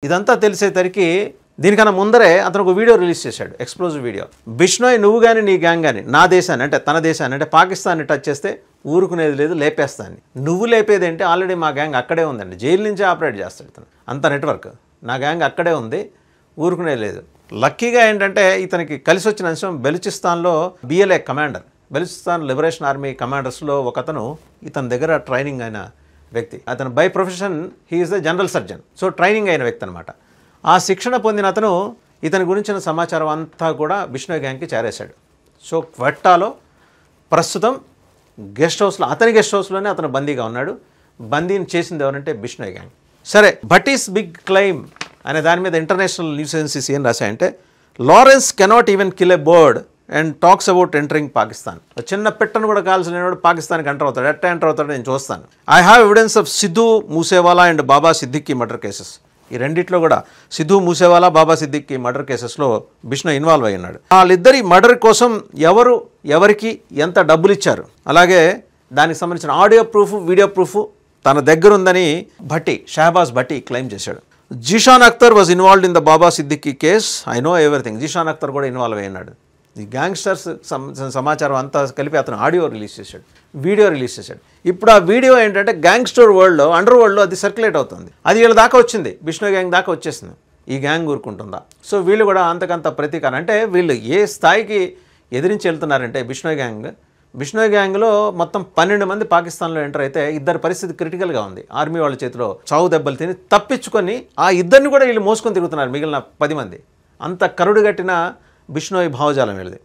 ఇదంతా తెలిసేసరికి దీనికన్నా ముందరే అతను ఒక వీడియో రిలీజ్ చేశాడు, ఎక్స్ప్లోజివ్ వీడియో. బిష్నోయ్ నువ్వు కానీ నీ గ్యాంగ్ కానీ నా దేశాన్ని అంటే తన దేశాన్ని అంటే పాకిస్తాన్ని టచ్ చేస్తే ఊరుకునేది లేదు, లేపేస్తాను. నువ్వు లేపేది ఏంటి, ఆల్రెడీ మా గ్యాంగ్ అక్కడే ఉందండి, జైలు నుంచే ఆపరేట్ చేస్తాడు ఇతను, అంత నెట్వర్క్, నా గ్యాంగ్ అక్కడే ఉంది, ఊరుకునేది లేదు. లక్కీగా ఏంటంటే ఇతనికి కలిసి వచ్చిన అంశం బెలూచిస్తాన్లో BLA commander, Balochistan liberation army కమాండర్స్లో ఒకతను ఇతని దగ్గర ట్రైనింగ్ అయిన వ్యక్తి. అతను by profession he is the general surgeon, so training అయిన వ్యక్తి అనమాట. ఆ శిక్షణ పొందిన అతను ఇతని గురించిన సమాచారం అంతా కూడా బిష్నోయ్ గ్యాంగ్కి చేరేశాడు. సో క్వెట్టాలో ప్రస్తుతం గెస్ట్ హౌస్లో, అతని గెస్ట్ హౌస్లోనే అతను బందీగా ఉన్నాడు. బందీని చేసింది ఎవరంటే బిష్నోయ్ గ్యాంగ్. సరే, భట్టీస్ బిగ్ క్లెయిమ్ అనే దాని మీద ఇంటర్నేషనల్ న్యూస్ ఏజెన్సీస్ ఏం రాశాయంటే, Lawrence cannot even kill a bird and talks about entering Pakistan. చిన్న పిట్టను కూడా కాల్సినవాడు పాకిస్తాన్కి ఎంటర్ అవుతాడు, ఎట్లా ఎంటర్ అవుతాడు నేను చూస్తాను. I have evidence of Sidhu Moosewala and Baba Siddiqui murder cases. ఈ రెండిట్లో కూడా సిద్ధు మూసేవాలా, బాబా సిద్దిక్కి మర్డర్ కేసెస్లో బిష్నోయ్ ఇన్వాల్వ్ అయి ఉన్నాడు. వాళ్ళిద్దరి మర్డర్ కోసం ఎవరు ఎవరికి ఎంత డబ్బులు ఇచ్చారు, అలాగే దానికి సంబంధించిన ఆడియో ప్రూఫ్, వీడియో ప్రూఫ్ తన దగ్గర ఉందని షహబాజ్ భట్టి క్లెయిమ్ చేశాడు. Zeeshan Akhtar was involved in the Baba Siddiqui case, I know everything. Zeeshan Akhtar కూడా ఇన్వాల్వ్ అయినాడు. ఈ గ్యాంగ్స్టర్స్ సమాచారం అంతా కలిపి అతను ఆడియో రిలీజ్ చేశాడు, వీడియో రిలీజ్ చేశాడు. ఇప్పుడు ఆ వీడియో ఏంటంటే గ్యాంగ్స్టర్ వరల్డ్లో, అండర్ వరల్డ్లో అది సర్క్యులేట్ అవుతుంది. అది వీళ్ళ దాకా వచ్చింది, బిష్నోయ్ గ్యాంగ్ దాకా వచ్చేసింది. ఈ గ్యాంగ్ ఊరుకుంటుందా? సో వీళ్ళు కూడా అంతకంత ప్రతీకారం, అంటే వీళ్ళు ఏ స్థాయికి ఎదిరించి వెళ్తున్నారంటే బిష్నోయ్ గ్యాంగ్లో మొత్తం 12 మంది పాకిస్తాన్లో ఎంటర్ అయితే ఇద్దరి పరిస్థితి క్రిటికల్గా ఉంది. ఆర్మీ వాళ్ళ చేతిలో చావు దెబ్బలు తిని తప్పించుకొని ఆ ఇద్దరిని కూడా వీళ్ళు మోసుకొని తిరుగుతున్నారు, మిగిలిన 10 మంది. అంత కరుడుగట్టిన బిష్నోయ్ భావజాలం వీళ్ళది.